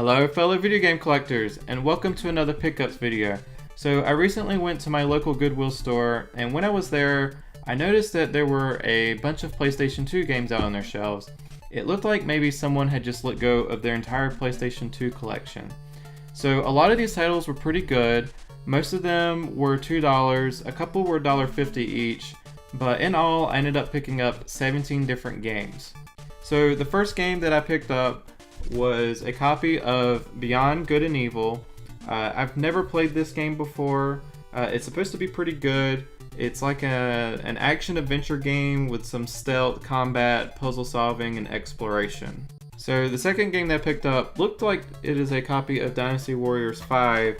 Hello fellow video game collectors, and welcome to another pickups video. So I recently went to my local Goodwill store, and when I was there, I noticed that there were a bunch of PlayStation 2 games out on their shelves. It looked like maybe someone had just let go of their entire PlayStation 2 collection. So a lot of these titles were pretty good. Most of them were $2, a couple were $1.50 each, but in all I ended up picking up 17 different games. So the first game that I picked up was a copy of Beyond Good and Evil. I've never played this game before. It's supposed to be pretty good. It's like an action-adventure game with some stealth, combat, puzzle solving, and exploration. So the second game that I picked up looked like it is a copy of Dynasty Warriors 5,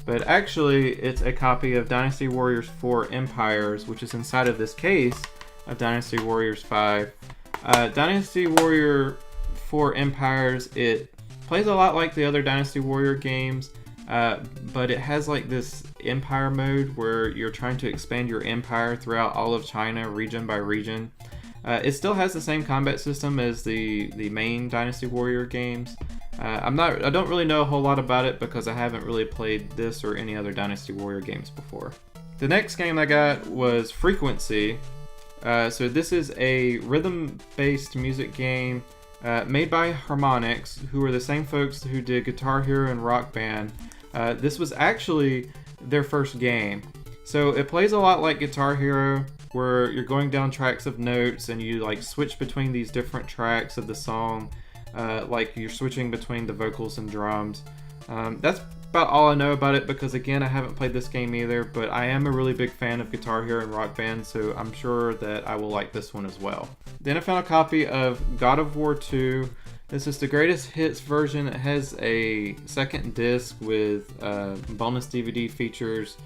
but actually it's a copy of Dynasty Warriors 4 Empires, which is inside of this case of Dynasty Warriors 5. Dynasty Warrior 4 Empires, it plays a lot like the other Dynasty Warrior games, but it has like this empire mode where you're trying to expand your empire throughout all of China, region by region. It still has the same combat system as the main Dynasty Warrior games. I don't really know a whole lot about it because I haven't really played this or any other Dynasty Warrior games before. The next game I got was Frequency. So this is a rhythm-based music game made by Harmonix, who are the same folks who did Guitar Hero and Rock Band. This was actually their first game. So it plays a lot like Guitar Hero, where you're going down tracks of notes and you like switch between these different tracks of the song, like you're switching between the vocals and drums. That's about all I know about it because again I haven't played this game either, but I am a really big fan of Guitar Hero and Rock Band, so I'm sure that I will like this one as well. Then I found a copy of God of War 2. This is the greatest hits version. It has a second disc with bonus DVD features,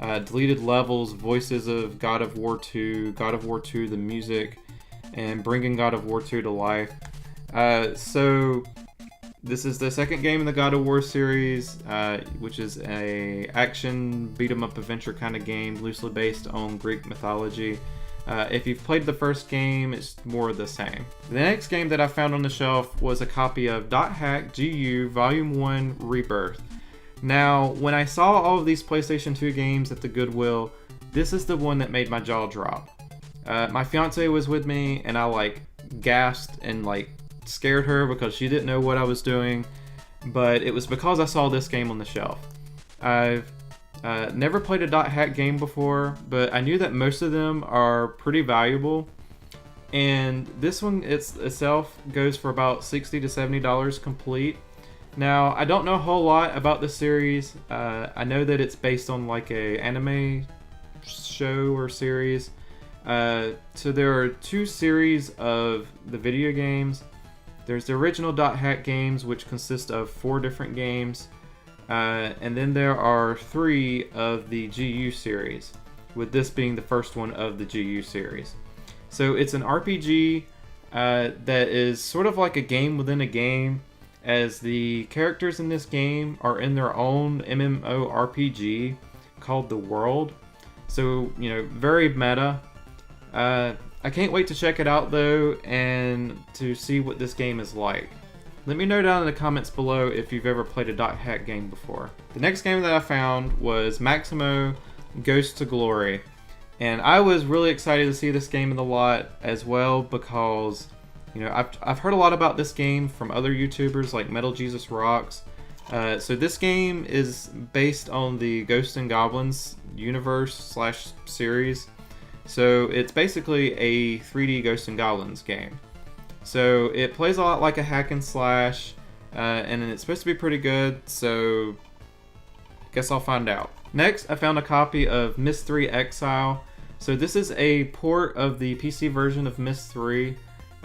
deleted levels, voices of God of War 2, God of War 2 the music, and bringing God of War 2 to life. So this is the second game in the God of War series, which is a action beat-em-up adventure kind of game, loosely based on Greek mythology. If you've played the first game, it's more of the same. The next game that I found on the shelf was a copy of .hack GU Volume 1 Rebirth. Now, when I saw all of these PlayStation 2 games at the Goodwill, this is the one that made my jaw drop. My fiance was with me, and I like gasped and like scared her because she didn't know what I was doing, but it was because I saw this game on the shelf. I've never played a .hack game before, but I knew that most of them are pretty valuable, and this one itself goes for about $60 to $70 complete. Now, I don't know a whole lot about the series. I know that it's based on like a anime show or series. So there are two series of the video games. There's the original .hack games, which consist of 4 different games, and then there are 3 of the GU series, with this being the first one of the GU series. So it's an RPG that is sort of like a game within a game, as the characters in this game are in their own MMORPG called The World. So, you know, very meta. I can't wait to check it out though, and to see what this game is like. Let me know down in the comments below if you've ever played a .hack game before. The next game that I found was Maximo Ghost to Glory. And I was really excited to see this game in the lot as well because, you know, I've heard a lot about this game from other YouTubers like Metal Jesus Rocks. So this game is based on the Ghosts and Goblins universe / series. So it's basically a 3D Ghosts and Goblins game. So it plays a lot like a hack and slash, and it's supposed to be pretty good, so guess I'll find out. Next, I found a copy of Myst III Exile. So this is a port of the PC version of Myst III.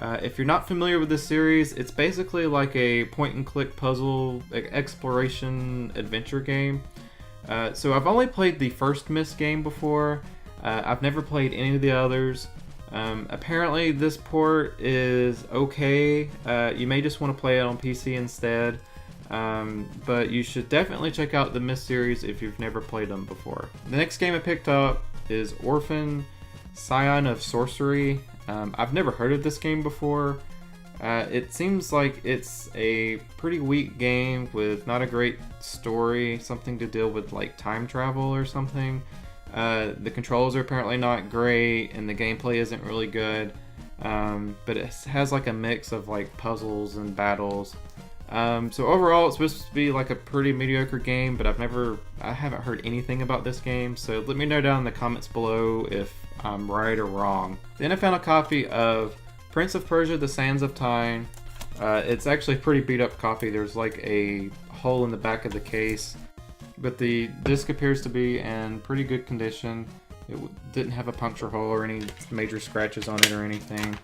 If you're not familiar with this series, it's basically like a point-and-click puzzle exploration adventure game. So I've only played the first Myst game before. I've never played any of the others. Apparently this port is okay. You may just want to play it on PC instead. But you should definitely check out the Myst series if you've never played them before. The next game I picked up is Orphen, Scion of Sorcery. I've never heard of this game before. It seems like it's a pretty weak game with not a great story, something to deal with like time travel or something. The controls are apparently not great, and the gameplay isn't really good. But it has like a mix of like puzzles and battles. So overall, it's supposed to be like a pretty mediocre game, but I haven't heard anything about this game. So let me know down in the comments below if I'm right or wrong. Then I found a copy of Prince of Persia: The Sands of Time. It's actually a pretty beat up copy. There's like a hole in the back of the case, but the disc appears to be in pretty good condition. It didn't have a puncture hole or any major scratches on it or anything.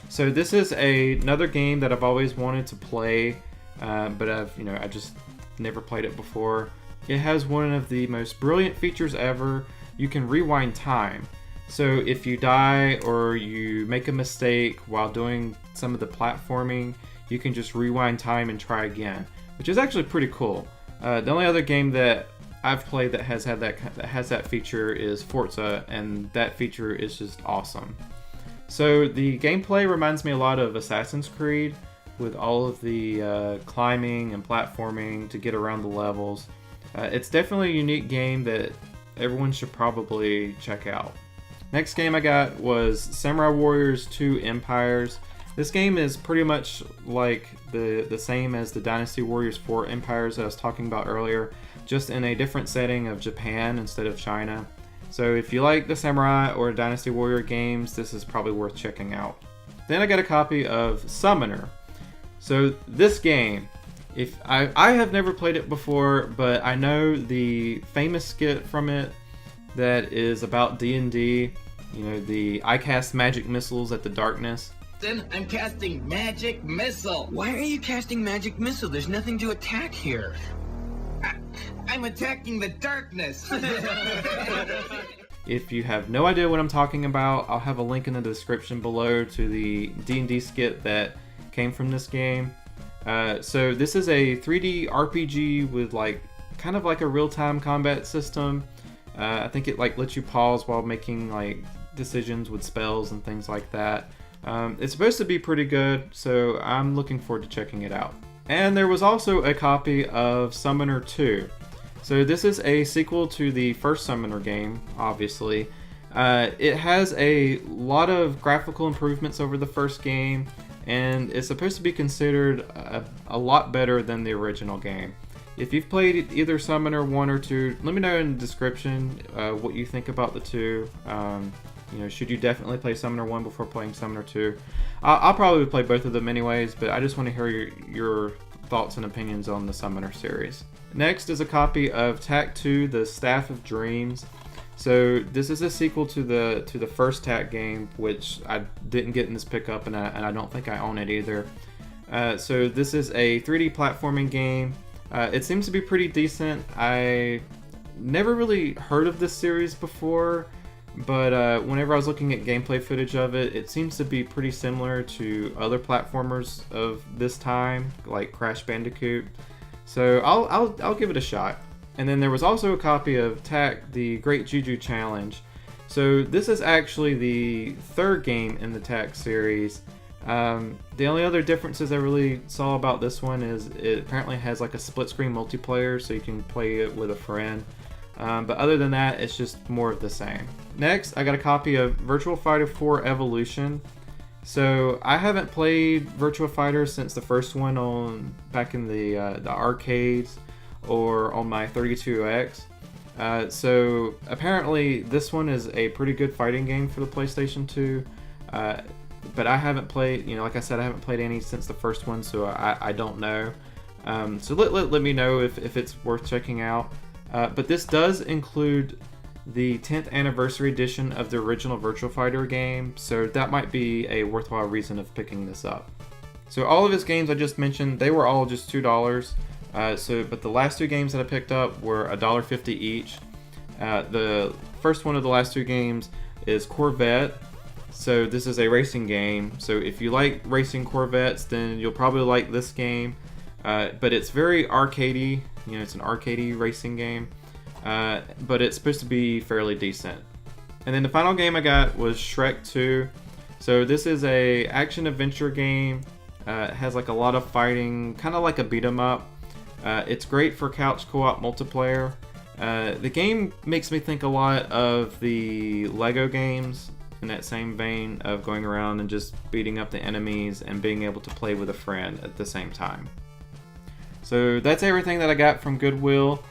So this is another game that I've always wanted to play, but I just never played it before. It has one of the most brilliant features ever. You can rewind time. So if you die or you make a mistake while doing some of the platforming, you can just rewind time and try again, which is actually pretty cool. The only other game that I've played that has that feature is Forza, and that feature is just awesome. So the gameplay reminds me a lot of Assassin's Creed, with all of the climbing and platforming to get around the levels. It's definitely a unique game that everyone should probably check out. Next game I got was Samurai Warriors 2 Empires. This game is pretty much like the same as the Dynasty Warriors 4 Empires that I was talking about earlier, just in a different setting of Japan instead of China. So if you like the Samurai or Dynasty Warrior games, this is probably worth checking out. Then I got a copy of Summoner. So this game, if I have never played it before, but I know the famous skit from it that is about D&D, the I cast magic missiles at the darkness. Then I'm casting magic missile. Why are you casting magic missile? There's nothing to attack here. I'm attacking the darkness. If you have no idea what I'm talking about, I'll have a link in the description below to the D&D skit that came from this game. So this is a 3D RPG with kind of like a real-time combat system. I think it lets you pause while making decisions with spells and things like that. It's supposed to be pretty good, so I'm looking forward to checking it out. And there was also a copy of Summoner 2. So this is a sequel to the first Summoner game, obviously. It has a lot of graphical improvements over the first game, and it's supposed to be considered a lot better than the original game. If you've played either Summoner 1 or 2, let me know in the description what you think about the two. Should you definitely play Summoner 1 before playing Summoner 2? I'll probably play both of them anyways, but I just want to hear your thoughts and opinions on the Summoner series. Next is a copy of Tak 2, The Staff of Dreams. So this is a sequel to the first Tak game, which I didn't get in this pickup, and I don't think I own it either. So this is a 3D platforming game. It seems to be pretty decent. I never really heard of this series before, but whenever I was looking at gameplay footage of it, it seems to be pretty similar to other platformers of this time, like Crash Bandicoot. So I'll give it a shot. And then there was also a copy of Tak: The Great Juju Challenge. So this is actually the third game in the Tak series. The only other differences I really saw about this one is it apparently has a split screen multiplayer, so you can play it with a friend. But other than that, it's just more of the same. Next, I got a copy of Virtua Fighter 4 Evolution. So I haven't played Virtua Fighter since the first one back in the arcades or on my 32X. So apparently this one is a pretty good fighting game for the PlayStation 2. But I haven't played, like I said, I haven't played any since the first one, so I don't know. So let me know if it's worth checking out. But this does include the 10th anniversary edition of the original Virtua Fighter game, so that might be a worthwhile reason of picking this up. So all of his games I just mentioned, they were all just $2. But the last two games that I picked up were $1.50 each. The first one of the last two games is Corvette. So this is a racing game. So if you like racing Corvettes, then you'll probably like this game. But it's very arcadey. It's an arcadey racing game. But it's supposed to be fairly decent. And then the final game I got was Shrek 2. So this is a action adventure game. It has like a lot of fighting, kind of like a beat 'em up. It's great for couch co-op multiplayer. The game makes me think a lot of the Lego games, in that same vein of going around and just beating up the enemies and being able to play with a friend at the same time. So that's everything that I got from Goodwill.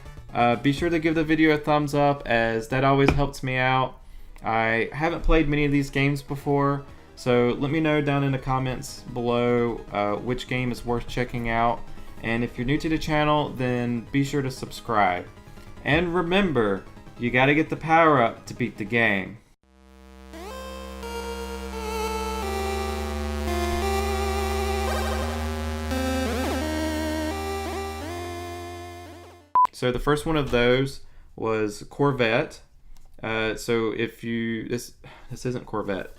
Be sure to give the video a thumbs up, as that always helps me out. I haven't played many of these games before, so let me know down in the comments below which game is worth checking out. And if you're new to the channel, then be sure to subscribe. And remember, you gotta get the power up to beat the game. So the first one of those was Corvette. So if you, this isn't Corvette.